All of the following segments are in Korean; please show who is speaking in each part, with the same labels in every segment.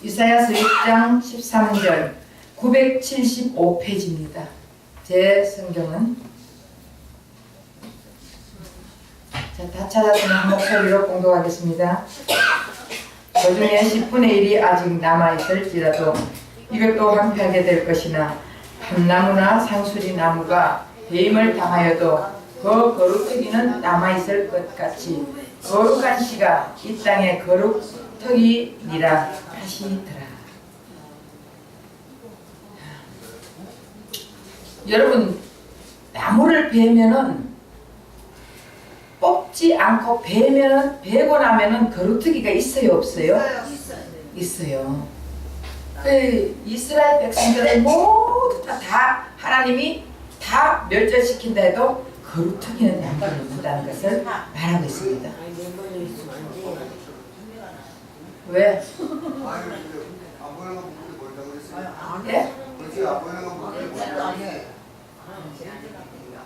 Speaker 1: 이사야서 6장 13절 975페이지입니다. 제 성경은 다 찾았으면 한 목소리로 공독하겠습니다. 그 중에 10분의 1이 아직 남아있을지라도 이것도 황폐하게 될 것이나 밤나무나 상수리 나무가 배임을 당하여도 그 거룩터기는 남아있을 것 같이 거룩한 씨가 이 땅에 거룩터기니라 하시더라. 여러분, 나무를 베면은 뽑지 않고 베고 나면은 거룩터기가 있어요, 없어요? 있어요. 그 이스라엘 백성들을 모두 다 하나님이 다 멸절시킨다 해도 거룩터기는 남겨놓는다는 것을 말하고 있습니다. 왜? 예?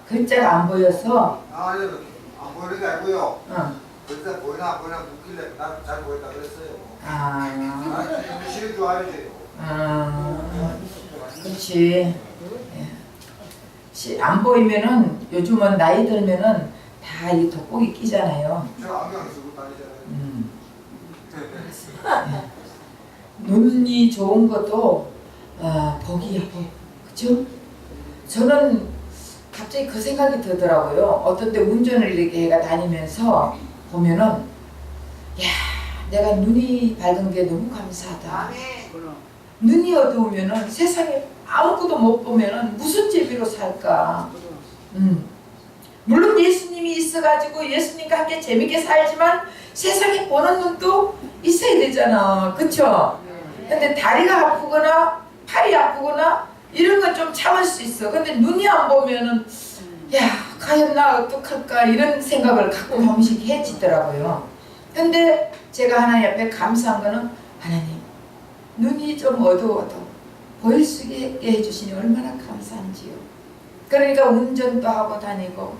Speaker 1: 글자가 안 보여서
Speaker 2: 안 보이는 게 아니고요. 글자 보이나 안 보이나 묻길래 난 잘 보였다 그랬어요. 실은 좋아야지.
Speaker 1: 그렇지. 안 보이면은 요즘은 나이 들면은 다 이 돋보기 끼잖아요.
Speaker 2: 제가 안경 쓰고 다니잖아요.
Speaker 1: 눈이 좋은 것도 복이야, 복. 그죠? 저는 갑자기 그 생각이 들더라고요. 어떤 때 운전을 이렇게 해가 다니면서 보면은 야, 내가 눈이 밝은 게 너무 감사하다. 눈이 어두우면은 세상에 아무것도 못 보면은 무슨 재미로 살까? 물론 예수님이 있어가지고 예수님과 함께 재밌게 살지만 세상에 보는 눈도 있어야 되잖아. 그쵸? 근데 다리가 아프거나 팔이 아프거나 이런 건 좀 참을 수 있어. 근데 눈이 안 보면은 야, 과연 나 어떡할까 이런 생각을 가끔 한 번씩 해지더라고요. 근데 제가 하나님 앞에 감사한 거는 하나님, 눈이 좀 어두워도 보일 수 있게 해주시니 얼마나 감사한지요. 그러니까 운전도 하고 다니고,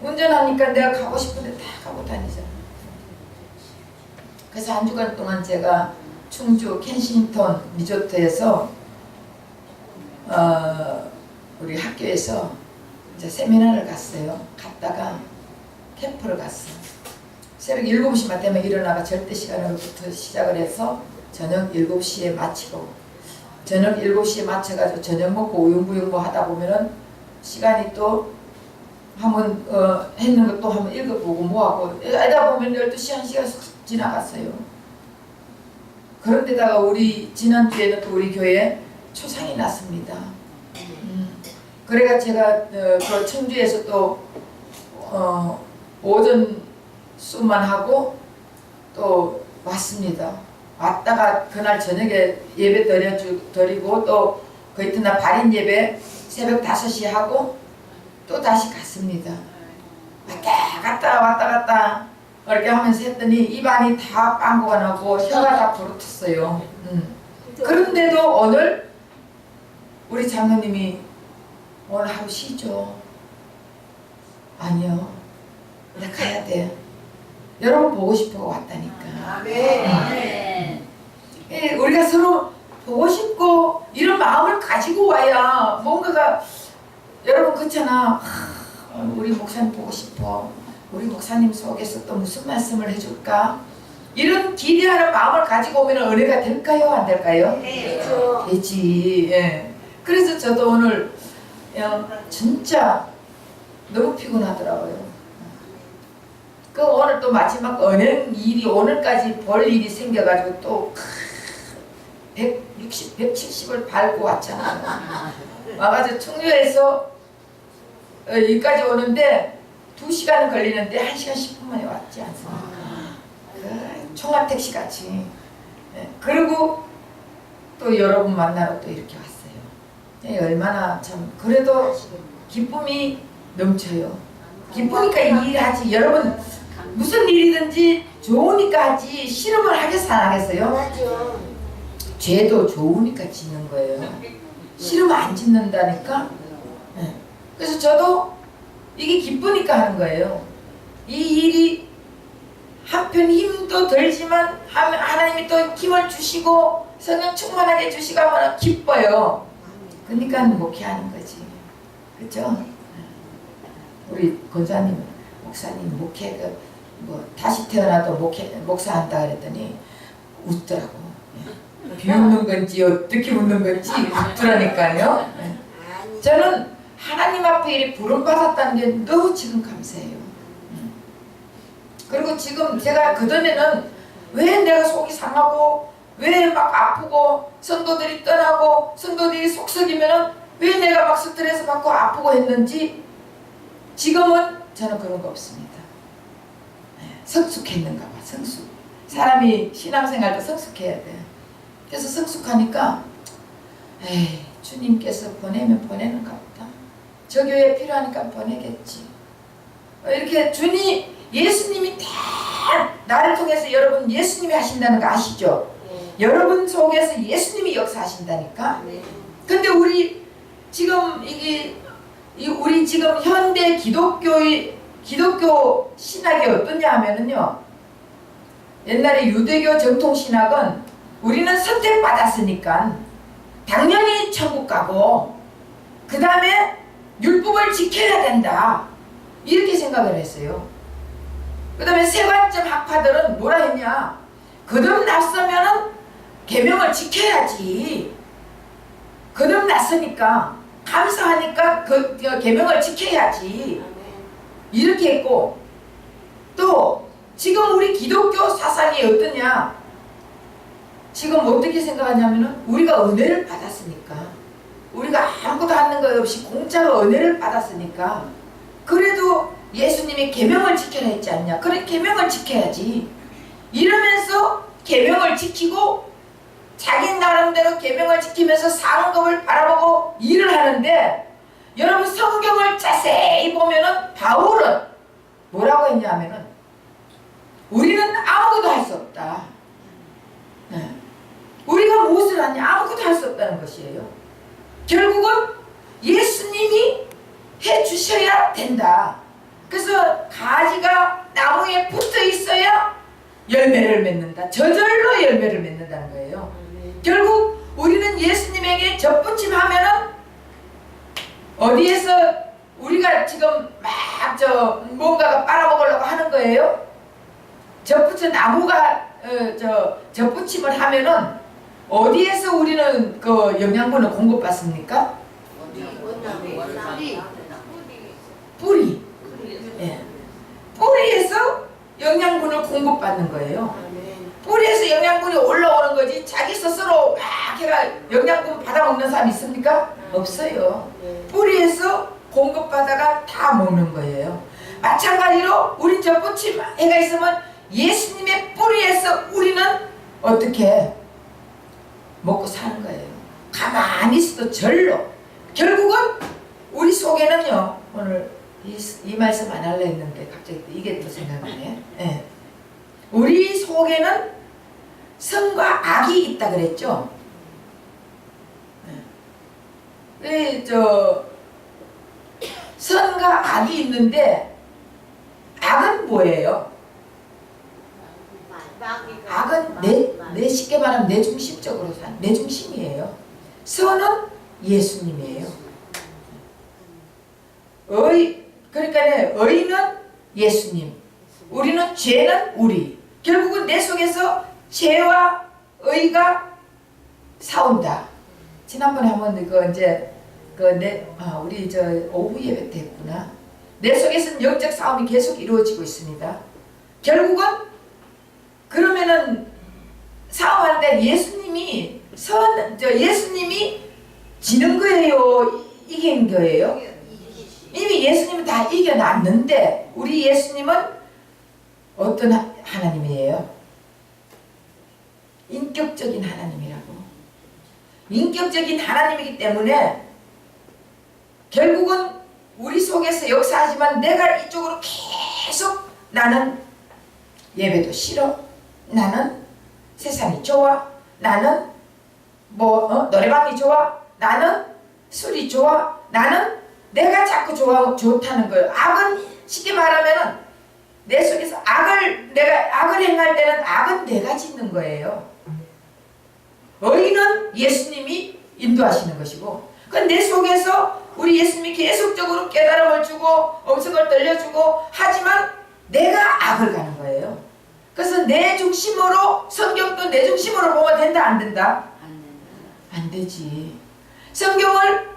Speaker 1: 운전하니까 내가 가고 싶은데 다 가고 다니잖아. 그래서 한 주간 동안 제가 충주 켄싱턴 리조트에서 우리 학교에서 이제 세미나를 갔어요. 갔다가 캠프를 갔어요. 새벽 7시만 되면 일어나가 절대 시간으로부터 시작을 해서 저녁 7시에 마치고, 저녁 7시에 마쳐가지고 저녁 먹고 우영부영 뭐 하다 보면은 시간이 또 한번 했는 것도 한번 읽어보고 뭐하고 하다 보면 12시 1시가 쑥 지나갔어요. 그런데다가 우리 지난주에는 또 우리 교회에 초상이 났습니다. 그래가 제가 그 청주에서 또 오전 수만 하고 또 왔습니다. 왔다가 그날 저녁에 예배 드리고 또 그 이튿날 발인 예배 새벽 5시 하고 또 다시 갔습니다. 왔다 갔다 이렇게 하면서 했더니 입안이 다 빵꾸가 나고 혀가 다 부르텄어요. 그런데도 오늘 우리 장로님이 오늘 하루 쉬죠. 아니요, 나 가야 돼. 여러분 보고 싶어 왔다니까. 우리가 서로 보고 싶고 이런 마음을 가지고 와야 뭔가가, 여러분 그렇잖아. 우리 목사님 보고 싶어. 우리 목사님 속에서 또 무슨 말씀을 해줄까? 이런 기대하는 마음을 가지고 오면 은혜가 될까요? 안 될까요?
Speaker 3: 네.
Speaker 1: 되지. 예. 그래서 저도 오늘 진짜 너무 피곤하더라고요. 그 오늘 또 마지막 은행 일이 오늘까지 볼 일이 생겨가지고 또 160, 170을 밟고 왔잖아요. 와가지고 충주에서 여기까지 오는데 2시간은 걸리는데 1시간 10분 만에 왔지 않습니까? 총합택시 같이. 그리고 또 여러분 만나러 또 이렇게 왔어요. 얼마나 참 그래도 기쁨이 넘쳐요. 기쁘니까 일하지. 여러분 무슨 일이든지 좋으니까 하지 싫으면 하겠어 안 하겠어요? 죄도 좋으니까 짓는 거예요. 싫으면 안 짓는다니까. 그래서 저도 이게 기쁘니까 하는 거예요. 이 일이 한편 힘도 들지만 하나님이 또 힘을 주시고 성령 충만하게 주시고 하면 기뻐요. 그러니까 목회하는 거지. 그죠? 우리 권사님, 목사님 목회 뭐 다시 태어나도 목사한다 그랬더니 웃더라고. 비웃는 건지 어떻게 웃는 건지 웃더라니까요. 저는 하나님 앞에 이렇게 부름받았다는 게 너무 지금 감사해요. 그리고 지금 제가 그전에는 왜 내가 속이 상하고 왜 막 아프고 성도들이 떠나고 성도들이 속썩이면은 왜 내가 막 스트레스 받고 아프고 했는지 지금은 저는 그런 거 없습니다. 성숙했는가 봐. 성숙. 사람이 신앙생활도 성숙해야 돼. 그래서 성숙하니까 에이, 주님께서 보내면 보내는가 보다. 저 교회에 필요하니까 보내겠지. 이렇게 예수님이 다 나를 통해서 여러분 예수님이 하신다는 거 아시죠? 여러분 속에서 예수님이 역사하신다니까. 근데 우리 지금 우리 지금 현대 기독교 신학이 어떠냐 하면은요, 옛날에 유대교 정통 신학은 우리는 선택받았으니까 당연히 천국 가고 그 다음에 율법을 지켜야 된다 이렇게 생각을 했어요. 그 다음에 세관점 학파들은 뭐라 했냐, 거듭났으면은 계명을 지켜야지. 거듭났으니까 감사하니까 그 계명을 지켜야지 이렇게 했고, 또 지금 우리 기독교 사상이 어떠냐, 지금 어떻게 생각하냐면은 우리가 은혜를 받았으니까, 우리가 아무것도 하는 것 없이 공짜로 은혜를 받았으니까 그래도 예수님이 계명을 지켜라 했지 않냐, 그래 계명을 지켜야지 이러면서 계명을 지키고 자기 나름대로 계명을 지키면서 사는 것을 바라보고 일을 하는데, 여러분 성경을 자세히 보면은 바울은 뭐라고 했냐면은 우리는 아무것도 할 수 없다. 우리가 무엇을 하냐, 아무것도 할 수 없다는 것이에요. 결국은 예수님이 해주셔야 된다. 그래서 가지가 나무에 붙어 있어야 열매를 맺는다. 저절로 열매를 맺는다는 거예요. 결국 우리는 예수님에게 접붙임하면은 어디에서 우리가 지금 막 뭔가가 빨아먹으려고 하는 거예요. 나무가 접붙임을 하면은 어디에서 우리는 그 영양분을 공급받습니까? 뿌리. 예. 뿌리에서 영양분을 공급받는 거예요. 뿌리에서 영양분이 올라오는 거지 자기 스스로 막 해가 영양분 받아먹는 사람 있습니까? 없어요. 뿌리에서 공급받아가 다 먹는 거예요. 마찬가지로 우리 접붙임 애가 있으면 예수님의 뿌리에서 우리는 어떻게 먹고 사는 거예요. 가만히 있어도 절로. 결국은 우리 속에는요, 오늘 이 말씀 안 하려 했는데 갑자기 이게 또 생각나네. 네. 우리 속에는 선과 악이 있다 그랬죠. 네. 선과 악이 있는데 악은 뭐예요? 악은 내 쉽게 말하면 내 중심적으로 산 내 중심이에요. 선은 예수님이에요. 그러니까 의는 예수님, 우리는 죄는 우리. 결국은 내 속에서 죄와 의가 싸운다. 지난번에 한번 우리 오후 예배 때 했구나. 내 속에서는 영적 싸움이 계속 이루어지고 있습니다. 결국은 그러면은 싸움하는데 예수님이 지는 거예요, 이긴 거예요? 이미 예수님은 다 이겨놨는데 우리 예수님은 어떤 하나님이에요? 인격적인 하나님이라고. 인격적인 하나님이기 때문에 결국은 우리 속에서 역사하지만 내가 이쪽으로 계속 나는 예배도 싫어, 나는 세상이 좋아, 나는 노래방이 좋아, 나는 술이 좋아, 나는 내가 자꾸 좋다는 거예요. 악은 쉽게 말하면은 내 속에서 내가 악을 행할 때는 악은 내가 짓는 거예요. 의는 예수님이 인도하시는 것이고, 그건 내 속에서 우리 예수님이 계속적으로 깨달음을 주고 엄석을 들려주고 하지만 내가 악을 가는 거예요. 그래서 내 중심으로, 성경도 내 중심으로 보면 된다 안 된다? 안 되지. 성경을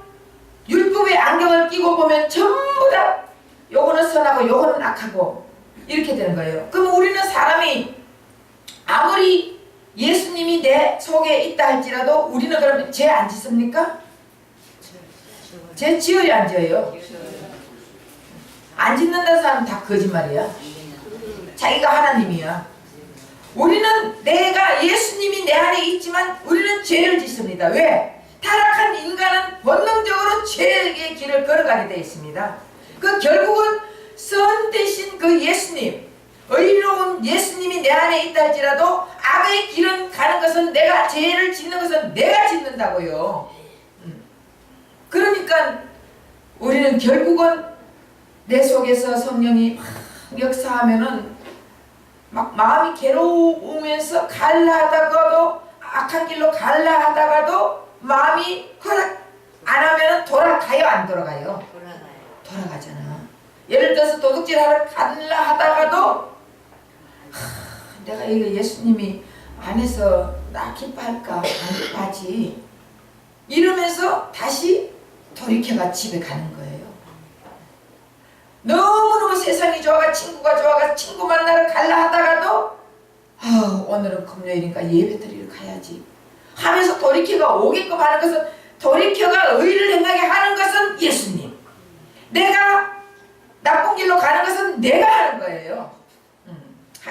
Speaker 1: 율법의 안경을 끼고 보면 전부 다 요거는 선하고 요거는 악하고 이렇게 되는 거예요. 그럼 우리는 사람이 아무리 예수님이 내 속에 있다 할지라도 우리는 그러면 죄 안 짓습니까? 죄 지어야 안 지어요? 안 짓는다는 사람은 다 거짓말이야. 자기가 하나님이야. 우리는 내가 예수님이 내 안에 있지만 우리는 죄를 짓습니다. 왜? 타락한 인간은 본능적으로 죄의 길을 걸어가게 되어 있습니다. 그 결국은 선 대신 그 예수님, 의로운 예수님이 내 안에 있다 할지라도 악의 길은 가는 것은 내가, 죄를 짓는 것은 내가 짓는다고요. 그러니까 우리는 결국은 내 속에서 성령이 막 역사하면은 막 마음이 괴로우면서 갈라하다가도, 악한 길로 갈라하다가도 마음이 허락 안 하면은 돌아가요, 안 돌아가요? 돌아가잖아. 예를 들어서 도둑질하러 갈라 하다가도 내가 이거 예수님이 안에서 나 기뻐할까? 안 기뻐하지? 이러면서 다시 돌이켜가 집에 가는 거예요. 너무너무 세상이 좋아가, 친구가 좋아가, 친구 만나러 갈라 하다가도 오늘은 금요일이니까 예배 드리러 가야지 하면서 돌이켜가 오게끔 하는 것은, 돌이켜가 의를 행하게 하는 것은 예수님, 내가 나쁜 길로 가는 것은 내가 하는 거예요.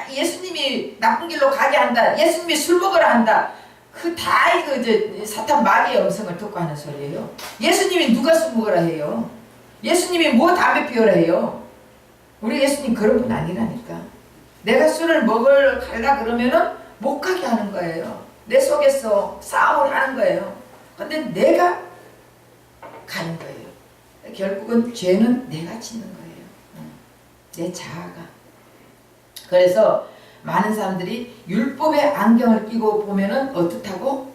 Speaker 1: 예수님이 나쁜 길로 가게 한다, 예수님이 술 먹으라 한다, 그 다 이거 사탄 마귀의 음성을 듣고 하는 소리예요. 예수님이 누가 술 먹으라 해요? 예수님이 뭐 담배 피우라 해요? 우리 예수님 그런 분 아니라니까. 내가 술을 먹으러 갈라 그러면은 못 가게 하는 거예요. 내 속에서 싸움을 하는 거예요. 근데 내가 가는 거예요. 결국은 죄는 내가 짓는 거예요. 내 자아가. 그래서 많은 사람들이 율법의 안경을 끼고 보면은 어떻다고?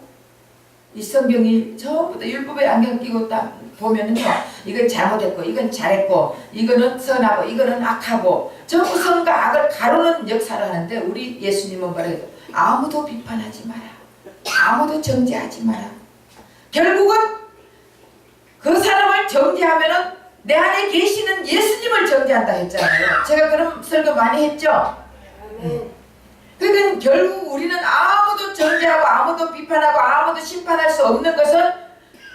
Speaker 1: 이 성경이 전부 다 율법의 안경을 끼고 딱 보면은요, 이건 잘못했고, 이건 잘했고, 이거는 선하고, 이거는 악하고, 전부 선과 악을 가르는 역사를 하는데, 우리 예수님은 뭐래요? 아무도 비판하지 마라. 아무도 정죄하지 마라. 결국은 그 사람을 정죄하면은 내 안에 계시는 예수님을 정죄한다 했잖아요. 제가 그런 설교 많이 했죠? 그러니까 결국 우리는 아무도 정죄하고 아무도 비판하고 아무도 심판할 수 없는 것은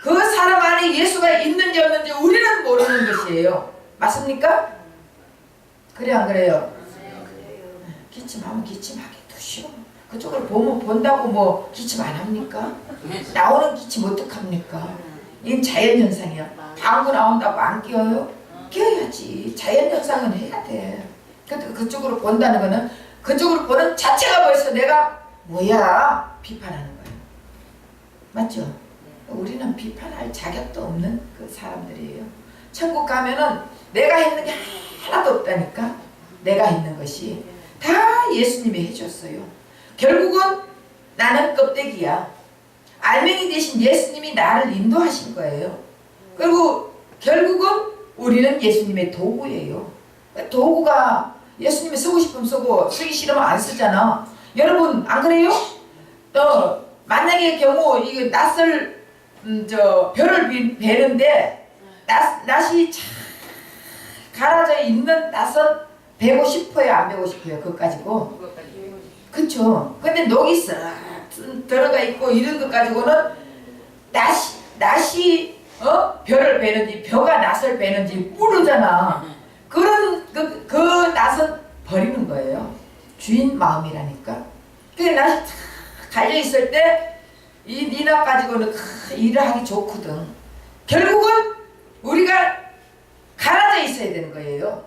Speaker 1: 그 사람 안에 예수가 있는지 없는지 우리는 모르는 것이에요. 맞습니까? 그래 안 그래요? 기침하면 기침하게 두시오. 그쪽을 보면 본다고 뭐 기침 안 합니까? 나오는 기침 어떡합니까? 이건 자연현상이야. 방구 나온다고 안 끼어요? 끼어야지. 자연현상은 해야 돼. 그쪽으로 본다는 거는, 그쪽으로 보는 자체가 벌써 내가 뭐야? 비판하는 거예요. 맞죠? 우리는 비판할 자격도 없는 그 사람들이에요. 천국 가면은 내가 했는 게 하나도 없다니까. 내가 했는 것이 다 예수님이 해줬어요. 결국은 나는 껍데기야. 알맹이 대신 예수님이 나를 인도하신 거예요. 그리고 결국은 우리는 예수님의 도구예요. 도구가 예수님이 쓰고 싶으면 쓰고 쓰기 싫으면 안 쓰잖아. 여러분 안 그래요? 만약에 경우 이거 낫을 벼를 베는데 낫이 잘 갈아져 있는 낫은 베고 싶어요, 안 베고 싶어요? 그거 가지고. 그쵸? 근데 녹이 싹 들어가 있고 이런 것 가지고는 낫이 벼를 베는지 벼가 낫을 베는지 모르잖아. 그런 그 낫은 버리는 거예요. 주인 마음이라니까. 그 낫이 탁 갈려 있을 때 이 낫 가지고는 일을 하기 좋거든. 결국은 우리가 갈아져 있어야 되는 거예요.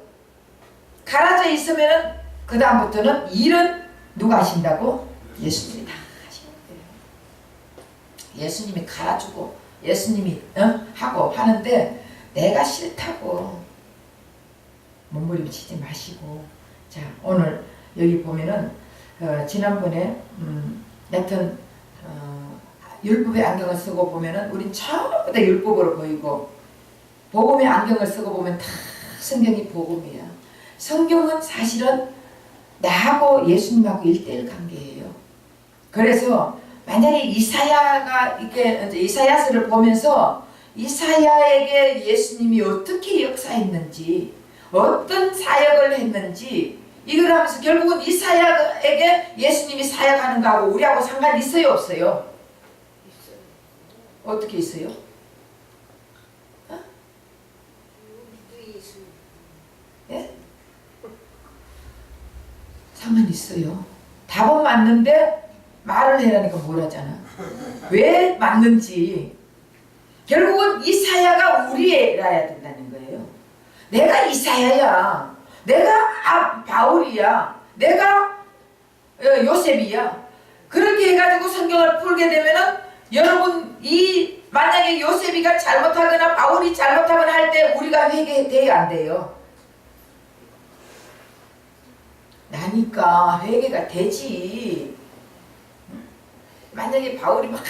Speaker 1: 갈아져 있으면은 그 다음부터는 일은 누가 하신다고? 예수님이 다 하시는 거예요. 예수님이 갈아주고 예수님이 하고 하는데 내가 싫다고 몸부림치지 마시고 자, 오늘 여기 보면은 지난번에 여튼 율법의 안경을 쓰고 보면은 우린 전부 다 율법으로 보이고 복음의 안경을 쓰고 보면 다 성경이 복음이야. 성경은 사실은 나하고 예수님하고 1:1 관계예요. 그래서 만약에 이사야가 이렇게 이사야서를 보면서 이사야에게 예수님이 어떻게 역사했는지 어떤 사역을 했는지 이걸 하면서 결국은 이사야에게 예수님이 사역하는 거하고 우리하고 상관이 있어요 없어요?
Speaker 3: 있어요.
Speaker 1: 어떻게 있어요?
Speaker 3: 우리도 예수.
Speaker 1: 예? 상관이 있어요. 답은 맞는데 말을 해라니까 뭘 하잖아. 왜 맞는지. 결국은 이사야가 우리라야 된다는 거예요. 내가 이사야야. 내가 바울이야. 내가 요셉이야. 그렇게 해가지고 성경을 풀게 되면은 여러분 만약에 요셉이가 잘못하거나 바울이 잘못하거나 할 때 우리가 회개돼야 안 돼요. 나니까 회개가 되지. 만약에 바울이 막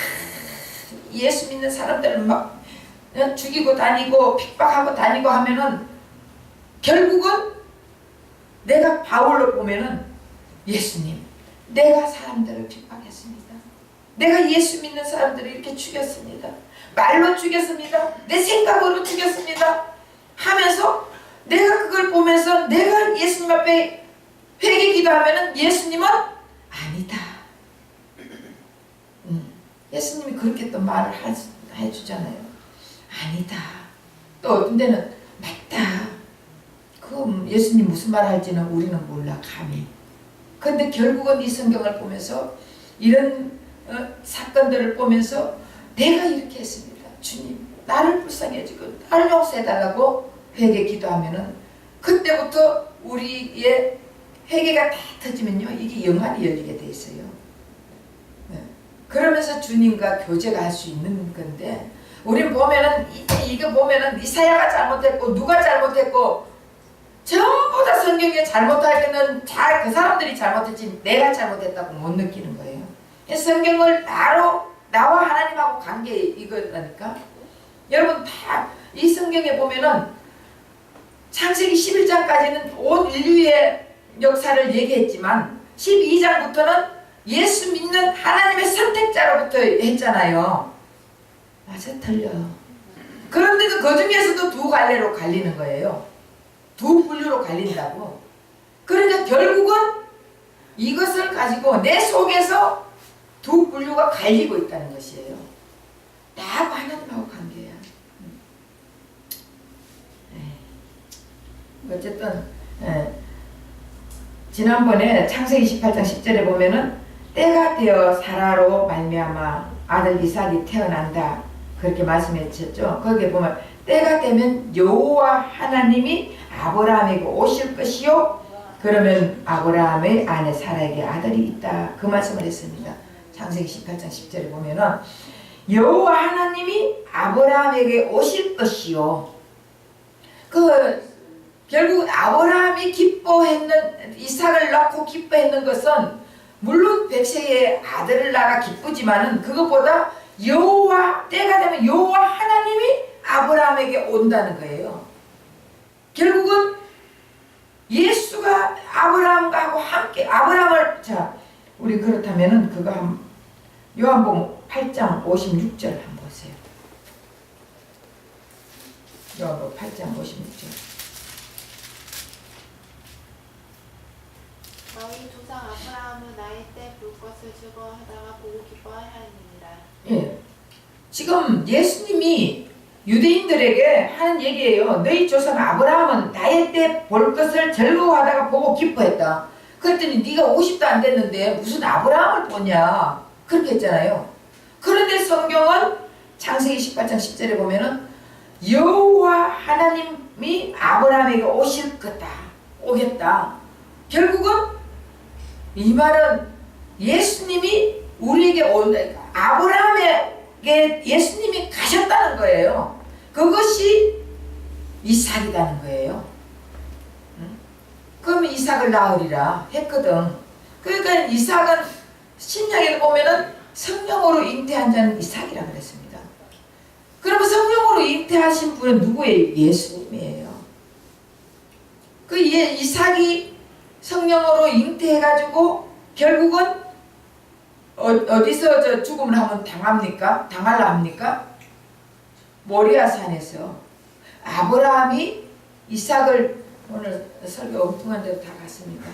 Speaker 1: 예수 믿는 사람들을 막 죽이고 다니고 핍박하고 다니고 하면은 결국은 내가 바울로 보면은 예수님, 내가 사람들을 핍박했습니다. 내가 예수 믿는 사람들을 이렇게 죽였습니다. 말로 죽였습니다. 내 생각으로 죽였습니다. 하면서 내가 그걸 보면서 내가 예수님 앞에 회개 기도하면은 예수님은 아니다. 예수님이 그렇게 또 말을 해주잖아요. 아니다. 또 어떤 데는 맞다. 그럼 예수님 무슨 말 할지는 우리는 몰라 감히. 근데 결국은 이 성경을 보면서 이런 사건들을 보면서 내가 이렇게 했습니다. 주님 나를 불쌍히 해주고 나를 용서해달라고 회개 기도하면은 그때부터 우리의 회개가 다 터지면요 이게 영안이 열리게 돼 있어요. 그러면서 주님과 교제가 할 수 있는 건데 우린 보면은 이거 보면은 이사야가 잘못했고 누가 잘못했고 전부 다 성경에 잘못하기는 그 사람들이 잘못했지 내가 잘못했다고 못 느끼는 거예요. 성경을 바로 나와 하나님하고 관계 이거라니까. 여러분 다 이 성경에 보면은 창세기 11장까지는 온 인류의 역사를 얘기했지만 12장부터는 예수 믿는 하나님의 선택자로부터 했잖아요. 맞아 틀려. 그런데도 그 중에서도 두 갈래로 갈리는 거예요. 두 분류로 갈린다고. 그러니까 결국은 이것을 가지고 내 속에서 두 분류가 갈리고 있다는 것이에요. 나하고 하나님하고 관계야. 어쨌든 지난번에 창세기 18장 10절에 보면은 때가 되어 사라로 말미암아 아들 이삭이 태어난다 그렇게 말씀했죠. 거기에 보면 때가 되면 여호와 하나님이 아브라함에게 오실 것이요 그러면 아브라함의 아내 사라에게 아들이 있다 그 말씀을 했습니다. 창세기 18장 10절에 보면은 여호와 하나님이 아브라함에게 오실 것이요 결국 아브라함이 기뻐했는 이삭을 낳고 기뻐했는 것은 물론 백세의 아들을 낳아 기쁘지만은 그것보다 여호와 때가 되면 여호와 하나님이 아브라함에게 온다는 거예요. 결국은 예수가 아브라함과 함께 우리 그렇다면은 그거 요한복음 8장 56절 한번 보세요. 요한복음 8장 56절.
Speaker 4: 너희 조상 아브라함은 나이 때 볼 것을 즐거워하다가 보고 기뻐하였느니라.
Speaker 1: 예. 지금 예수님이 유대인들에게 하는 얘기예요. 너희 조상 아브라함은 나이 때 볼 것을 즐거워하다가 보고 기뻐했다. 그랬더니 네가 50도 안 됐는데 무슨 아브라함을 보냐 그렇게 했잖아요. 그런데 성경은 창세기 18장 10절에 보면은 여호와 하나님이 아브라함에게 오실 거다 오겠다. 결국은 이 말은 예수님이 우리에게 온다. 아브라함에게 예수님이 가셨다는 거예요. 그것이 이삭이라는 거예요. 그러면 이삭을 낳으리라 했거든. 그러니까 이삭은 신약에 보면은 성령으로 잉태한 자는 이삭이라 그랬습니다. 그러면 성령으로 잉태하신 분은 누구예요? 예수님이에요. 그 이삭이 성령으로 잉태해가지고 결국은 어디서 저 죽음을 하면 당합니까? 당할라 합니까? 모리아 산에서 아브라함이 이삭을, 오늘 설교 엉뚱한 데로 다 갔습니다.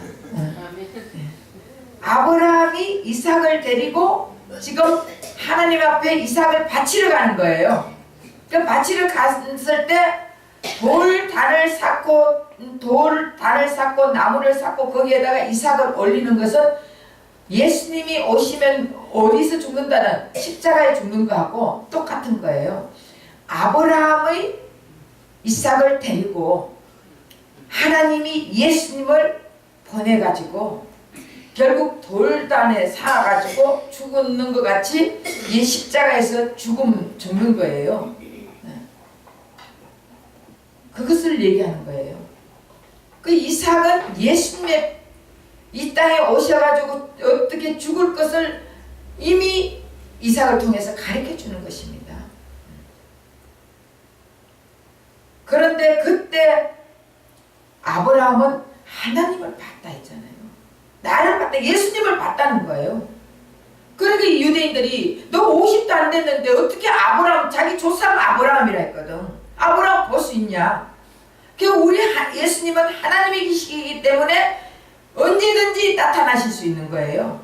Speaker 1: 아브라함이 이삭을 데리고 지금 하나님 앞에 이삭을 바치러 가는 거예요. 그 바치러 갔을 때 돌단을 쌓고 나무를 쌓고 거기에다가 이삭을 올리는 것은 예수님이 오시면 어디서 죽는다는 십자가에 죽는 거하고 똑같은 거예요. 아브라함의 이삭을 데리고 하나님이 예수님을 보내가지고 결국 돌단에 쌓아가지고 죽는 것 같이 이 십자가에서 죽는 거예요. 그것을 얘기하는 거예요. 그 이삭은 예수님의 이 땅에 오셔가지고 어떻게 죽을 것을 이미 이삭을 통해서 가르쳐 주는 것입니다. 그런데 그때 아브라함은 하나님을 봤다 했잖아요. 나를 봤다, 예수님을 봤다는 거예요. 그러니까 유대인들이 너 50도 안 됐는데 어떻게 아브라함, 자기 조상 아브라함이라 했거든. 아브라함 볼 수 있냐? 그 우리 예수님은 하나님이시기 때문에 언제든지 나타나실 수 있는 거예요.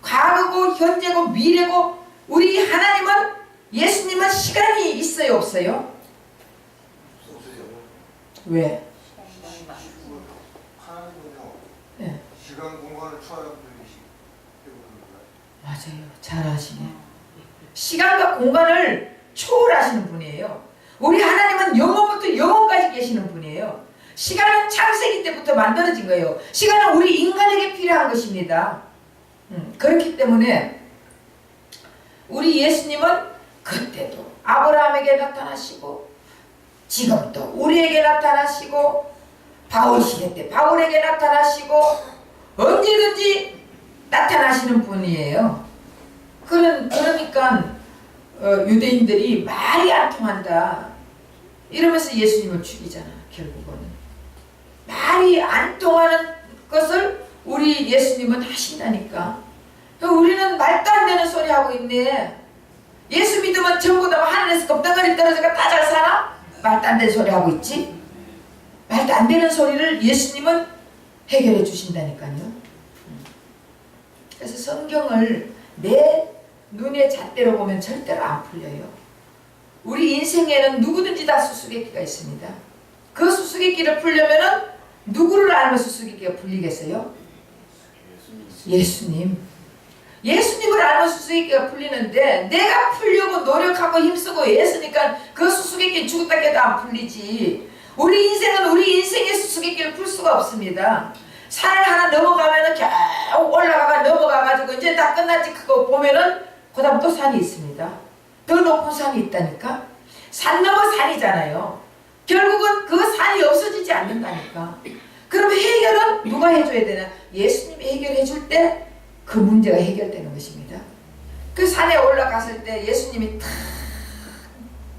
Speaker 1: 과거고 현재고 미래고 우리 하나님은, 예수님은 시간이 있어요 없어요?
Speaker 2: 없어요.
Speaker 1: 왜?
Speaker 2: 하나님은요.
Speaker 1: 네.
Speaker 2: 시간 공간을 초월한 분이시.
Speaker 1: 맞아요. 잘 아시네. 시간과 공간을 초월하시는 분이에요. 우리 하나님은 영원부터 영원까지 계시는 분이에요. 시간은 창세기 때부터 만들어진 거예요. 시간은 우리 인간에게 필요한 것입니다. 그렇기 때문에 우리 예수님은 그때도 아브라함에게 나타나시고 지금도 우리에게 나타나시고 바울 시대 때 바울에게 나타나시고 언제든지 나타나시는 분이에요. 그러니까 유대인들이 말이 안 통한다 이러면서 예수님을 죽이잖아. 결국은 말이 안 통하는 것을 우리 예수님은 하신다니까. 우리는 말도 안 되는 소리 하고 있네. 예수 믿으면 전부 다 하늘에서 겁덩어리 떨어져가 다 잘 사나? 말도 안 되는 소리 하고 있지. 말도 안 되는 소리를 예수님은 해결해 주신다니까요. 그래서 성경을 내 눈의 잣대로 보면 절대로 안 풀려요. 우리 인생에는 누구든지 다 수수께끼가 있습니다. 그 수수께끼를 풀려면은 누구를 알면 수수께끼가 풀리겠어요? 예수님. 예수님을 알면 수수께끼가 풀리는데 내가 풀려고 노력하고 힘쓰고 애쓰니까 그 수수께끼는 죽었다 깨도 안 풀리지. 우리 인생은 우리 인생의 수수께끼를 풀 수가 없습니다. 산을 하나 넘어가면은 겨우 올라가가 넘어가가지고 이제 다 끝났지. 그거 보면은 그 다음 또 산이 있습니다. 더 높은 산이 있다니까. 산 넘어 산이잖아요. 결국은 그 산이 없어지지 않는다니까. 그럼 해결은 누가 해줘야 되나? 예수님이 해결해 줄 때 그 문제가 해결되는 것입니다. 그 산에 올라갔을 때 예수님이 탁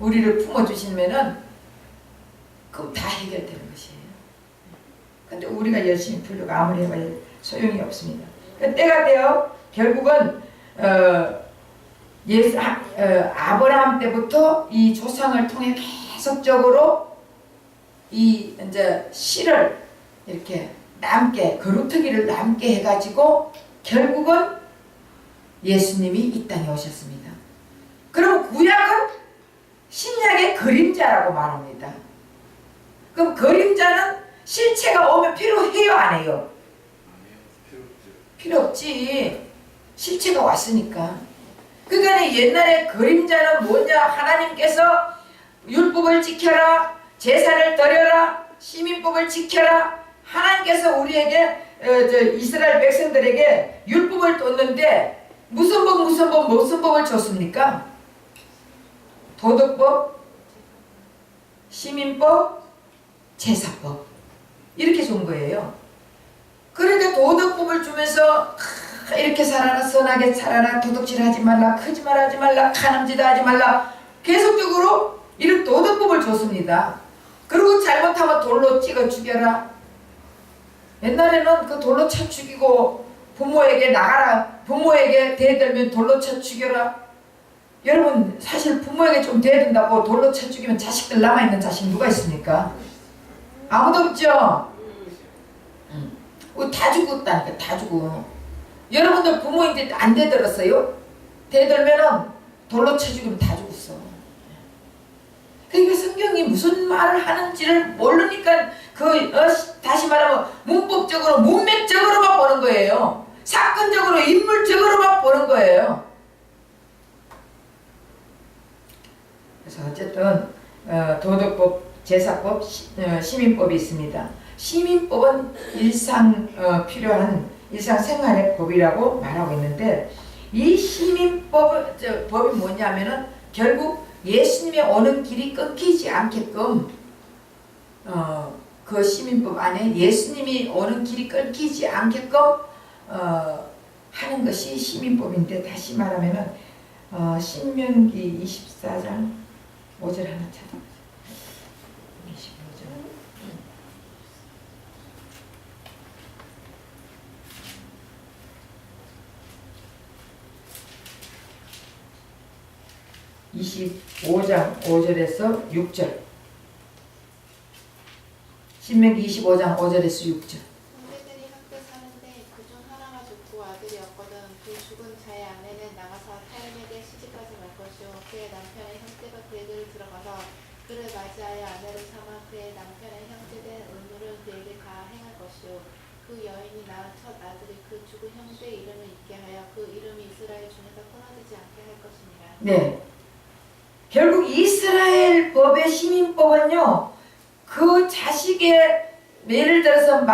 Speaker 1: 우리를 품어주시면은 그럼 다 해결되는 것이에요. 근데 우리가 열심히 풀려고 아무리 해봐야 소용이 없습니다. 그 때가 되어 결국은 아브라함 때부터 이 조상을 통해 계속적으로 이 이제 씨를 이렇게 남게, 거루터기를 남게 해가지고 결국은 예수님이 이 땅에 오셨습니다. 그럼 구약은 신약의 그림자라고 말합니다. 그럼 그림자는 실체가 오면 필요해요, 안 해요? 필요 없지. 실체가 왔으니까. 그러니까 옛날에 그림자는 뭐냐? 하나님께서 율법을 지켜라, 제사를 드려라, 시민법을 지켜라. 하나님께서 우리에게 이스라엘 백성들에게 율법을 뒀는데 무슨 법을 줬습니까? 도덕법, 시민법, 제사법 이렇게 준 거예요. 그러니까 도덕법을 주면서 이렇게 살아라, 선하게 살아라, 도둑질하지 말라, 거짓말하지 말라, 가늠짓하지 말라, 계속적으로 이런 도덕법을 줬습니다. 그리고 잘못하면 돌로 찍어 죽여라. 옛날에는 그 돌로 쳐 죽이고 부모에게 나가라, 부모에게 대들면 돌로 쳐 죽여라. 여러분 사실 부모에게 좀 대든다고 돌로 쳐 죽이면 자식들 남아있는 자식 누가 있습니까? 아무도 없죠? 다 죽었다니까, 다 죽어. 여러분들 부모인데 안 대들었어요? 대들면은 돌로 쳐 죽이면 다 죽었어. 그러니까 성경이 무슨 말을 하는지를 모르니까 다시 말하면 문법적으로 문맥적으로만 보는 거예요. 사건적으로 인물적으로만 보는 거예요. 그래서 어쨌든 도덕법, 제사법, 시민법이 있습니다. 시민법은 필요한 일상생활의 법이라고 말하고 있는데, 이 법이 뭐냐면은 결국 예수님이 오는 길이 끊기지 않게끔 그 시민법 안에 예수님이 오는 길이 끊기지 않게끔 하는 것이 시민법인데, 다시 말하면은 신명기 24장 5절 하나 찾아보세요. 25절. 25장 5절에서 6절. 신명기 25장 5절에서 6절.
Speaker 4: 형제들이 함께 사는데 그중 하나가 죽고 아들이었거든. 그 죽은 자의 아내는 나가서 타인에게 시집가지 말 것이요, 그의 남편의 형제가 그에게를 들어가서 그를 맞이하여 아내를 삼아 그의 남편의 형제된 의무를 그에게 다 행할 것이요, 그 여인이 낳은 첫 아들이 그 죽은 형제의 이름을 잊게 하여 그 이름이 이스라엘 중에서 끊어지지 않게 할 것이니라.
Speaker 1: 네. 결국 이스라엘 법의 시민법은요, 그 자식의, 예를 들어서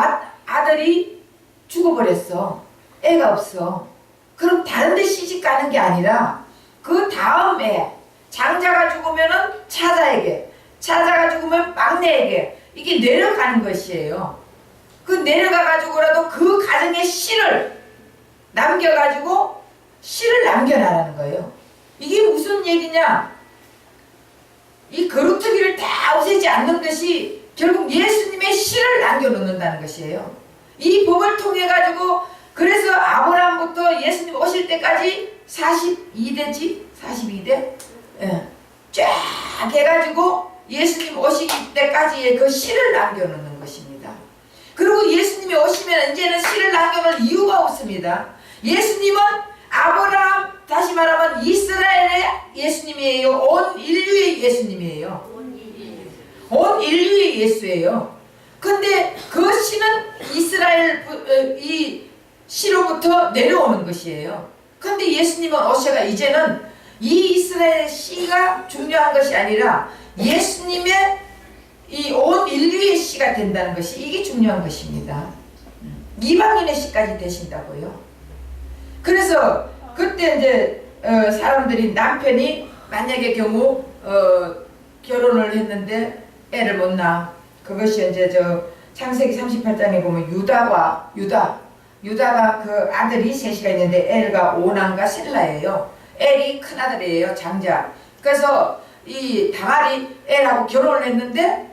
Speaker 1: 아들이 죽어버렸어. 애가 없어. 그럼 다른 데 시집 가는 게 아니라 그 다음에 장자가 죽으면은 차자에게, 차자가 죽으면 막내에게 이게 내려가는 것이에요. 그 내려가가지고라도 그 가정의 씨를 남겨가지고 씨를 남겨놔라는 거예요. 이게 무슨 얘기냐? 이 거루터기를 다 없애지 않는 것이 결국 예수님의 씨를 남겨놓는다는 것이에요. 이 법을 통해 가지고, 그래서 아브라함부터 예수님 오실 때까지 42대지? 42대? 예. 쫙 해가지고 예수님 오시기 때까지의 그 씨를 남겨놓는 것입니다. 그리고 예수님이 오시면 이제는 씨를 남겨놓을 이유가 없습니다. 예수님은 아브라함, 다시 말하면 이스라엘의 예수님이에요. 온 인류의 예수님이에요. 온 인류의 예수예요. 근데 그 씨는 이스라엘 이 씨로부터 내려오는 것이에요. 근데 예수님은 오셔가 이제는 이 이스라엘의 씨가 중요한 것이 아니라 예수님의 이 온 인류의 씨가 된다는 것이, 이게 중요한 것입니다. 이방인의 씨까지 되신다고요. 그래서 그때 이제 사람들이, 남편이 만약에 경우 결혼을 했는데 애를 못 낳아. 그것이 이제 창세기 38장에 보면 유다가 그 아들이 셋이가 있는데 엘과 오난과 셀라예요. 엘이 큰 아들이에요, 장자. 그래서 이 다말이 엘하고 결혼을 했는데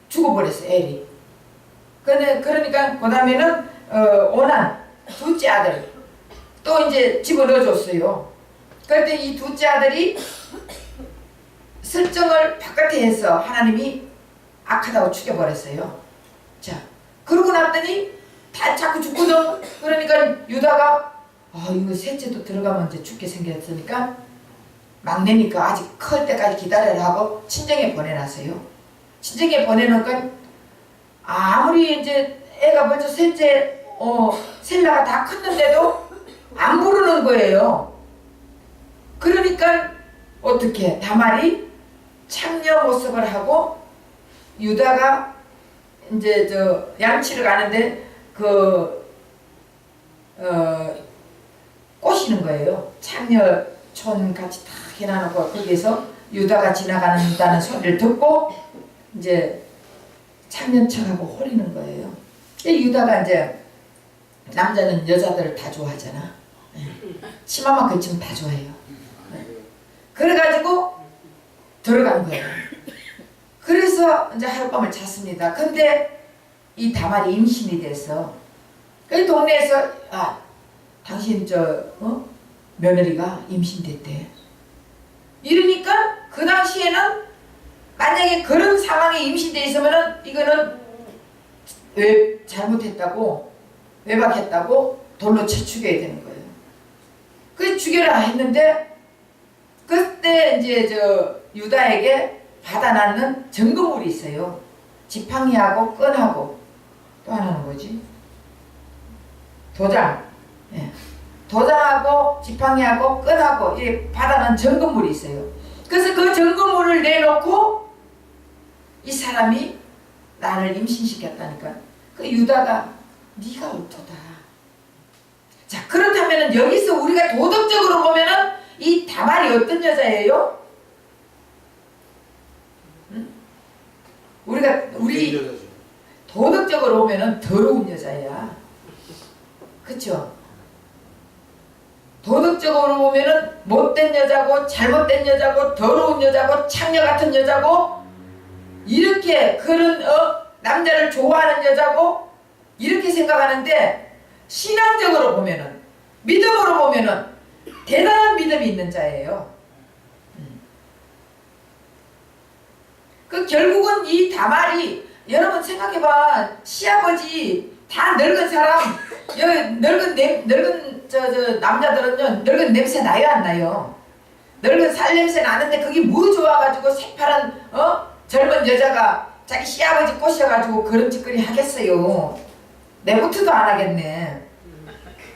Speaker 1: 죽어버렸어요, 엘이. 그러니까 그 다음에는 오난 둘째 아들 또 이제 집어넣어줬어요. 그런데 이 둘째 아들이 설정을 바깥에 해서 하나님이 악하다고 죽여버렸어요. 자, 그러고 났더니 다 자꾸 죽거든. 그러니까 유다가 이거 셋째도 들어가면 이제 죽게 생겼으니까 막내니까 아직 클 때까지 기다려라 하고 친정에 보내놨어요. 친정에 보내놓으니까 아무리 이제 애가 벌써 셋째 셀라가 다 컸는데도 안 부르는 거예요. 그러니까 어떻게 다말이 창녀 모습을 하고 유다가 이제 양치를 가는데 꼬시는 거예요. 창녀촌 같이 다 해놔놓고 거기에서 유다가 지나간다는 소리를 듣고 이제 창녀 척하고 호리는 거예요. 유다가 이제 남자는 여자들을 다 좋아하잖아. 치마만 걸치면 다 좋아해요. 그래가지고 들어간 거예요. 그래서 이제 하룻밤을 잤습니다. 근데 이 다말이 임신이 돼서 그 동네에서 당신 며느리가 임신됐대. 이러니까 그 당시에는 만약에 그런 상황에 임신돼 있으면은 이거는 왜 잘못했다고 외박했다고 돌로 쳐 죽여야 되는 거예요. 그래서 죽여라 했는데 그때 이제 유다에게 받아놨는 증거물이 있어요. 지팡이하고 끈하고 또 하나는 뭐지? 도장. 예. 도장하고 지팡이하고 끈하고 이렇게 받아놓은 증거물이 있어요. 그래서 그 증거물을 내놓고 이 사람이 나를 임신시켰다니까. 그 유다가 네가 옳도다. 자, 그렇다면 여기서 우리가 도덕적으로 보면은 이 다말이 어떤 여자예요? 우리 도덕적으로 보면은 더러운 여자야. 그쵸? 도덕적으로 보면은 못된 여자고 잘못된 여자고 더러운 여자고 창녀 같은 여자고 이렇게 그런 남자를 좋아하는 여자고 이렇게 생각하는데 신앙적으로 보면은 믿음으로 보면은 대단한 믿음이 있는 자예요. 그 결국은 이 다말이 여러분 생각해봐. 시아버지 다 늙은 사람 늙은 남자들은요 늙은 냄새 나요 안 나요? 늙은 살 냄새 나는데 그게 뭐 좋아가지고 새파란 젊은 여자가 자기 시아버지 꼬셔가지고 그런 짓거리 하겠어요. 내부터도 안 하겠네.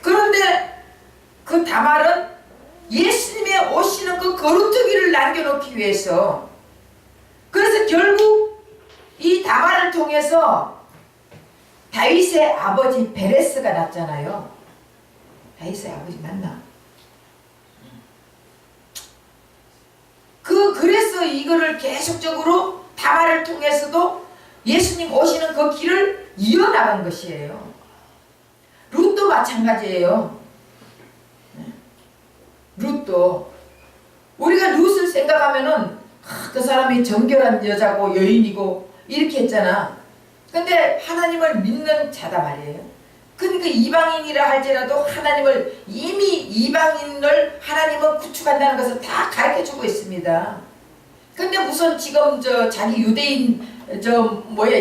Speaker 1: 그런데 그 다말은 예수님의 오시는 그 거루터기를 남겨놓기 위해서 그래서 결국 이 다말을 통해서 다윗의 아버지 베레스가 났잖아요. 다윗의 아버지 맞나? 그래서 이거를 계속적으로 다말을 통해서도 예수님 오시는 그 길을 이어나간 것이에요. 룻도 마찬가지예요. 룻도 우리가 룻을 생각하면은 그 사람이 정결한 여자고 여인이고 이렇게 했잖아. 근데 하나님을 믿는 자다 말이에요. 그러니까 이방인이라 할지라도 하나님을 이미 이방인을 하나님은 구축한다는 것을 다 가르쳐주고 있습니다. 근데 무슨 지금 자기 유대인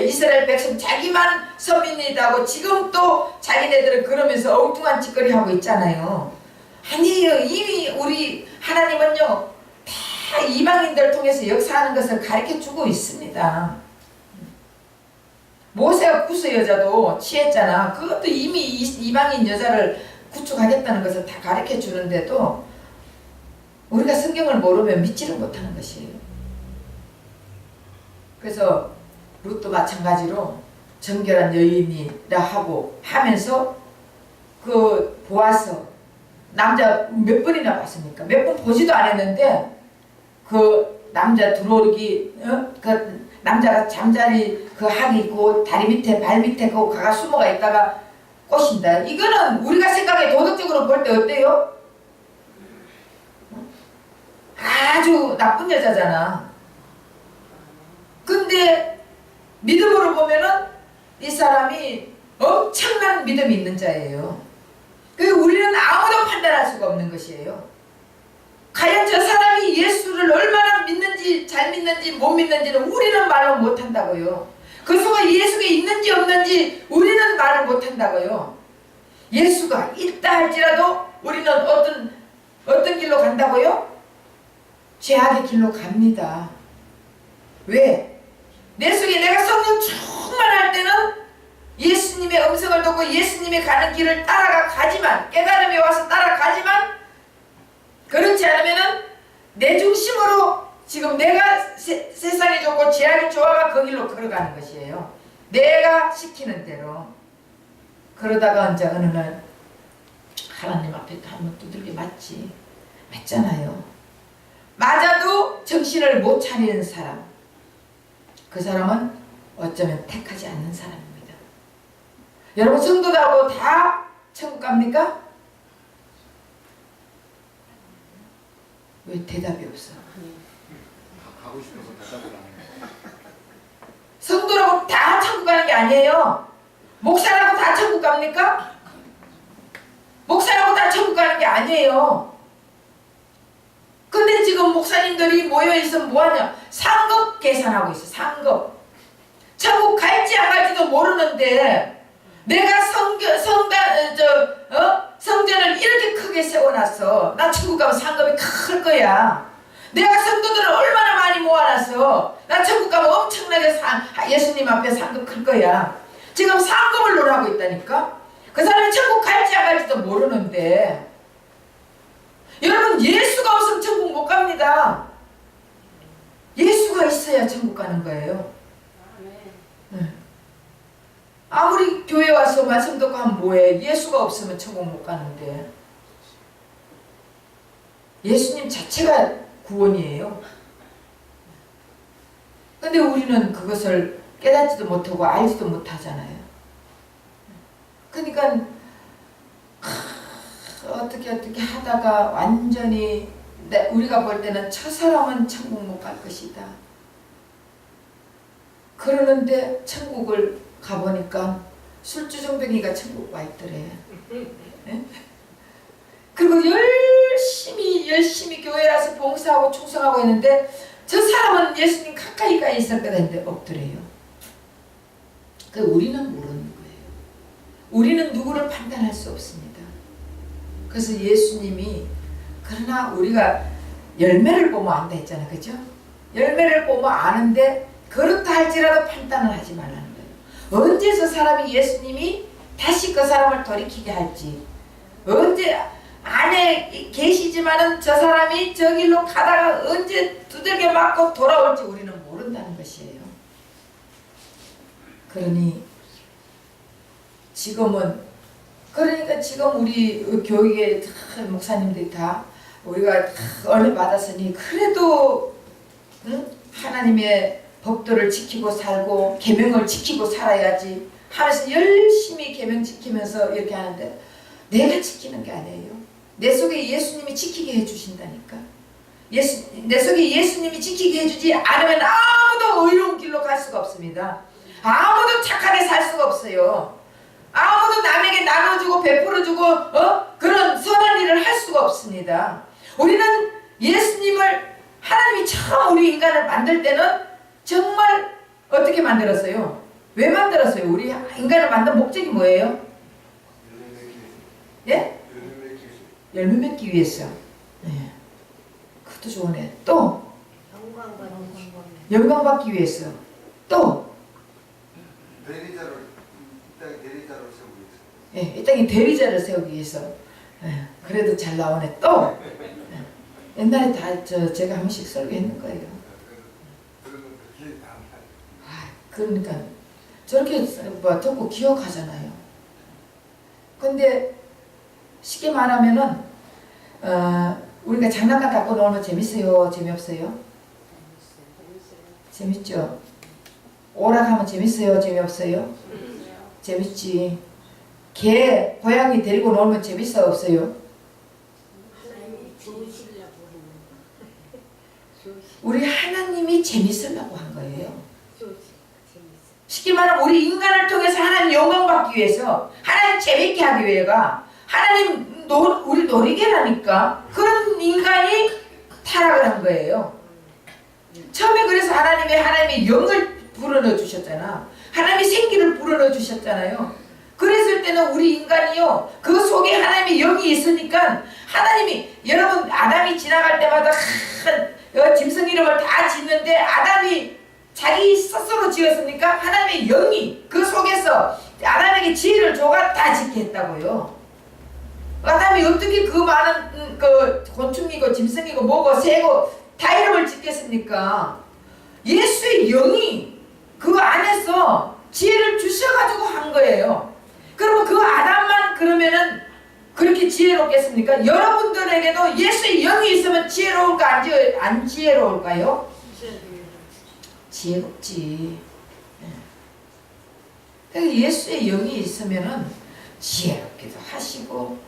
Speaker 1: 이스라엘 백성 자기만 서민이라고 지금 또 자기네들은 그러면서 엉뚱한 짓거리 하고 있잖아요. 아니에요. 이미 우리 하나님은요 다 이방인들을 통해서 역사하는 것을 가르쳐주고 있습니다. 모세가 구스 여자도 취했잖아. 그것도 이미 이방인 여자를 구축하겠다는 것을 다 가르쳐주는데도 우리가 성경을 모르면 믿지를 못하는 것이에요. 그래서 룻도 마찬가지로 정결한 여인이라 하면서 그 보아서 남자 몇 번이나 봤습니까? 몇 번 보지도 않았는데 그 남자 들어오기 그 남자가 잠자리 그 하기 있고 다리 밑에 발 밑에 그 가가 숨어가 있다가 꼬신다. 이거는 우리가 생각해 도덕적으로 볼 때 어때요? 아주 나쁜 여자잖아. 근데 믿음으로 보면은 이 사람이 엄청난 믿음이 있는 자예요. 우리는 아무도 판단할 수가 없는 것이에요. 과연 저 사람이 예수를 얼마나 믿는지 잘 믿는지 못 믿는지는 우리는 말을 못한다고요. 그 속에 예수가 있는지 없는지 우리는 말을 못한다고요. 예수가 있다 할지라도 우리는 어떤 길로 간다고요? 죄악의 길로 갑니다. 왜? 내 속에 내가 성령 충만할 때는 예수님의 음성을 듣고 예수님이 가는 길을 가지만 깨달음이 와서 따라가지만 그렇지 않으면은 내 중심으로 지금 내가 세상이 좋고 죄악이 좋아가 그 길로 걸어가는 것이에요. 내가 시키는 대로. 그러다가 이제 어느 날 하나님 앞에 한번 두들겨 맞잖아요. 맞아도 정신을 못 차리는 사람. 그 사람은 어쩌면 택하지 않는 사람입니다. 여러분 성도들하고 다 천국 갑니까? 왜 대답이 없어?
Speaker 2: 가고 싶어서 대답을 안 해.
Speaker 1: 성도라고 다 천국 가는 게 아니에요. 목사라고 다 천국 갑니까? 목사라고 다 천국 가는 게 아니에요. 근데 지금 목사님들이 모여있으면 뭐하냐? 상급 계산하고 있어. 상급. 천국 갈지 안 갈지도 모르는데 내가 성전을 이렇게 크게 세워놨어. 나 천국 가면 상급이 클 거야. 내가 성도들을 얼마나 많이 모아놨어. 나 천국 가면 엄청나게 예수님 앞에 상급 클 거야. 지금 상급을 논하고 있다니까. 그 사람이 천국 갈지 안 갈지도 모르는데 여러분 예수가 없으면 천국 못 갑니다. 예수가 있어야 천국 가는 거예요. 아무리 교회 와서 말씀 듣고 하면 뭐해. 예수가 없으면 천국 못 가는데. 예수님 자체가 구원이에요. 근데 우리는 그것을 깨닫지도 못하고 알지도 못하잖아요. 그러니까 어떻게 하다가 완전히 우리가 볼 때는 저 사람은 천국 못 갈 것이다. 그러는데 천국을 가보니까 술주정뱅이가 천국 와 있더래. 네? 그리고 열심히 교회 와서 봉사하고 충성하고 있는데 저 사람은 예수님 가까이 있을 거다 했는데 없더래요. 그 우리는 모르는 거예요. 우리는 누구를 판단할 수 없습니다. 그래서 예수님이 그러나 우리가 열매를 보면 안다 했잖아요. 그죠? 열매를 보면 아는데 그렇다 할지라도 판단을 하지 말라는 거예요. 언제 저 사람이 예수님이 다시 그 사람을 돌이키게 할지, 언제 안에 계시지만은 저 사람이 저 길로 가다가 언제 두들겨 맞고 돌아올지 우리는 모른다는 것이에요. 그러니 지금은 그러니까 지금 우리 교육의 목사님들이 다 우리가 은혜 받았으니 그래도 하나님의 법도를 지키고 살고 계명을 지키고 살아야지 하면서 열심히 계명 지키면서 이렇게 하는데 내가 지키는 게 아니에요. 내 속에 예수님이 지키게 해주신다니까. 내 속에 예수님이 지키게 해주지 않으면 아무도 의로운 길로 갈 수가 없습니다. 아무도 착하게 살 수가 없어요. 아무도 남에게 나눠주고 베풀어주고 그런 선한 일을 할 수가 없습니다. 우리는 예수님을 하나님이 처음 우리 인간을 만들 때는 정말 어떻게 만들었어요? 왜 만들었어요? 우리 인간을 만든 목적이 뭐예요? 예? 열매 맺기 위해서. 네. 그것도 좋으네. 또 영광 받기 위해서. 또
Speaker 2: 대리자를 이 땅에 대리자로 세우기 위해서.
Speaker 1: 예, 이 땅에 대리자를 세우기 위해서. 예, 그래도 잘 나오네. 또 예, 옛날에 다 제가 한 번씩 설교했는 거예요. 그러니까 저렇게 듣고 기억하잖아요. 근데 쉽게 말하면은 우리가 장난감 갖고 놀면 재밌어요? 재미없어요? 재밌죠? 오락하면 재밌어요? 재미없어요? 재밌지. 개, 고양이 데리고 놀면 재밌어? 없어요? 우리 하나님이 재밌으려고 한 거예요. 쉽게 말하면 우리 인간을 통해서 하나님 영광 받기 위해서, 하나님 재밌게 하기 위해가, 하나님 우리 노리게라니까 그런 인간이 타락을 한 거예요. 처음에 그래서 하나님의 영을 불어넣어 주셨잖아. 하나님의 생기를 불어넣어 주셨잖아요. 그랬을 때는 우리 인간이요, 그 속에 하나님의 영이 있으니까 하나님이, 여러분 아담이 지나갈 때마다 짐승 이름을 다 짓는데 아담이 자기 스스로 지었습니까? 하나님의 영이 그 속에서 아담에게 지혜를 줘가 다 짓게 했다고요. 아담이 어떻게 그 많은 그 곤충이고 짐승이고 뭐고 새고 다 이름을 짓겠습니까? 예수의 영이 그 안에서 지혜를 주셔가지고 한 거예요. 그러면 그 아담만 그러면은 그렇게 지혜롭겠습니까? 여러분들에게도 예수의 영이 있으면 지혜로울까 안 지혜로울까요? 지혜롭지. 그래서 예수의 영이 있으면은 지혜롭게도 하시고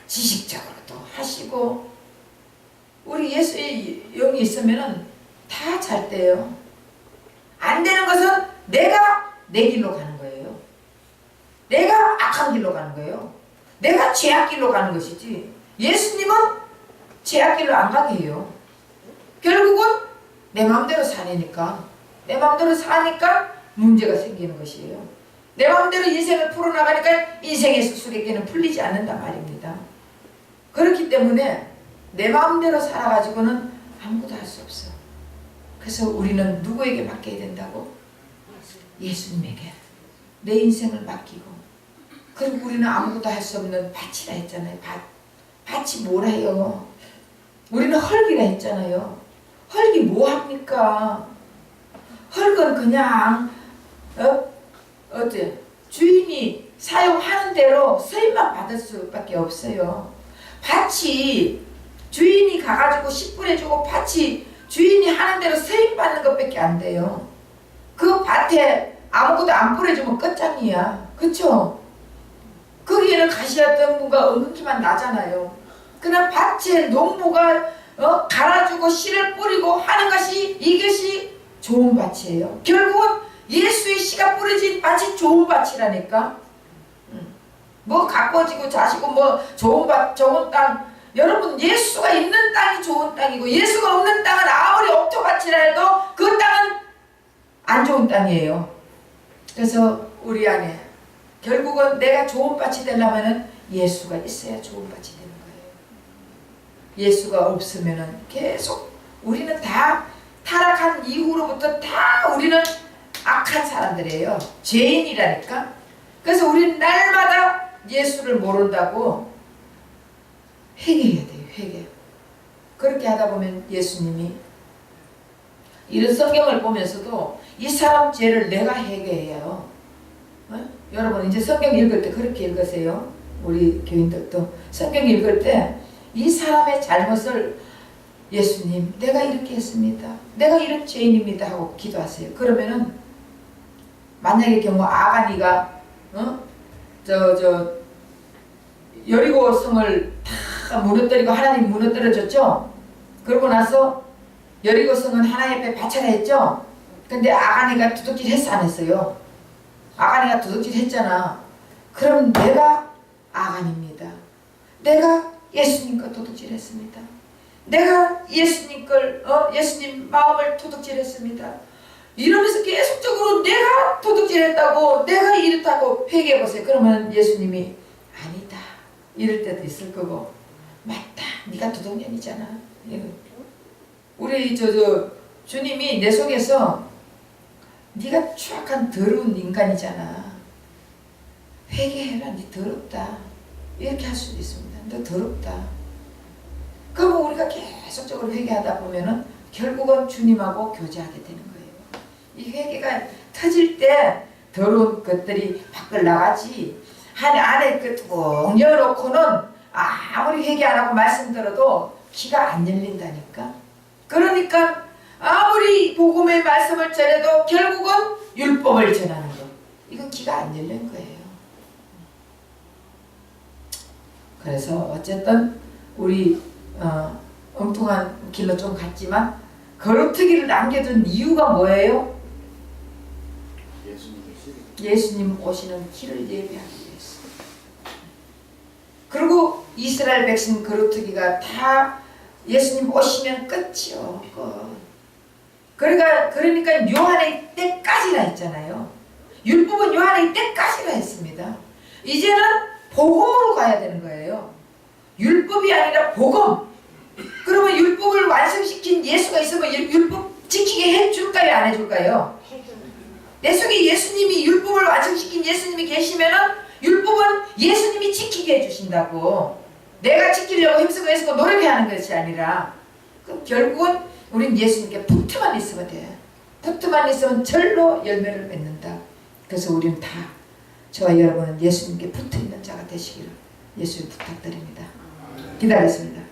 Speaker 1: 지식적으로도 하시고 우리 예수의 영이 있으면은 다 잘 돼요. 안 되는 것은 내가 내 길로 가는 거예요. 내가 악한 길로 가는 거예요. 내가 죄악 길로 가는 것이지 예수님은 죄악 길로 안 가게 해요. 결국은 내 마음대로 사니까 내 마음대로 사니까 문제가 생기는 것이에요. 내 마음대로 인생을 풀어나가니까 인생의 수수께끼는 풀리지 않는단 말입니다. 그렇기 때문에 내 마음대로 살아가지고는 아무것도 할 수 없어. 그래서 우리는 누구에게 맡겨야 된다고? 예수님에게 내 인생을 맡기고. 그리고 우리는 아무것도 할 수 없는 밭이라 했잖아요. 밭이 뭐라요? 우리는 헐기라 했잖아요. 헐기 뭐합니까? 헐은 그냥 주인이 사용하는 대로 서임만 받을 수밖에 없어요. 밭이 주인이 가가지고 씨 뿌려주고 밭이 주인이 하는 대로 서임 받는 것밖에 안 돼요. 그 밭에 아무것도 안 뿌려주면 끝장이야. 그쵸? 거기에는 가시와 덩부가 엉기만 나잖아요. 그러나 밭에 농부가 갈아주고 씨를 뿌리고 하는 것이 이것이 좋은 밭이에요. 결국은 예수의 씨가 뿌려진 밭이 좋은 밭이라니까. 뭐 가꿔지고 자시고 뭐 좋은 밭 좋은 땅, 여러분 예수가 있는 땅이 좋은 땅이고 예수가 없는 땅은 아무리 옥토밭이라 해도 그 땅은 안 좋은 땅이에요. 그래서 우리 안에 결국은 내가 좋은 밭이 되려면 예수가 있어야 좋은 밭이 되는 거예요. 예수가 없으면 계속 우리는 다 타락한 이후로부터 다 우리는 악한 사람들이에요. 죄인이라니까. 그래서 우리는 날마다 예수를 모른다고 회개해야 돼요. 회개. 그렇게 하다 보면 예수님이 이런 성경을 보면서도 이 사람 죄를 내가 회개해요. 여러분 이제 성경 읽을 때 그렇게 읽으세요. 우리 교인들도 성경 읽을 때 이 사람의 잘못을 예수님 내가 이렇게 했습니다. 내가 이런 죄인입니다 하고 기도하세요. 그러면은 만약의 경우 아가니가 여리고 성을 다 무너뜨리고 하나님 무너뜨려줬죠. 그러고 나서 여리고 성은 하나님 앞에 바쳐라 했죠. 근데 아가니가 도둑질 했어 안 했어요? 아가니가 도둑질 했잖아. 그럼 내가 아가니입니다. 내가 예수님 걸 도둑질 했습니다. 내가 예수님 걸 예수님 마음을 도둑질 했습니다. 이러면서 계속적으로 내가 도둑질했다고 내가 이렇다고 회개해보세요. 그러면 예수님이 아니다 이럴 때도 있을 거고 맞다 네가 도둑년이잖아. 우리 주님이 내 속에서 네가 추악한 더러운 인간이잖아. 회개해라. 네 더럽다. 이렇게 할 수도 있습니다. 너 더럽다. 그러면 우리가 계속적으로 회개하다 보면은 결국은 주님하고 교제하게 되는 거예요. 이 회개가 터질 때 더러운 것들이 밖을 나가지 안에 뚜껑 열어놓고는 아무리 회개 안 하고 말씀 들어도 귀가 안 열린다니까. 그러니까 아무리 복음의 말씀을 전해도 결국은 율법을 전하는 거. 이건 귀가 안 열린 거예요. 그래서 어쨌든 우리 엉뚱한 길로 좀 갔지만 거루트기를 남겨둔 이유가 뭐예요? 예수님 오시는 길을 예배하기 위해서. 그리고 이스라엘 백성 거루트기가 다 예수님 오시면 끝이요. 그러니까 요한의 때까지라 했잖아요. 율법은 요한의 때까지라 했습니다. 이제는 복음으로 가야 되는 거예요. 율법이 아니라 복음. 그러면 율법을 완성시킨 예수가 있으면 율법 지키게 해줄까요? 안 해줄까요? 내 속에 예수님이 율법을 완성시킨 예수님이 계시면은 율법은 예수님이 지키게 해주신다고. 내가 지키려고 힘쓰고 애쓰고 노력해야 하는 것이 아니라. 그럼 결국은 우린 예수님께 붙어만 있으면 돼. 붙어만 있으면 절로 열매를 맺는다. 그래서 우리는 다 저와 여러분은 예수님께 붙어있는 자가 되시기를 예수님 부탁드립니다. 기다렸습니다.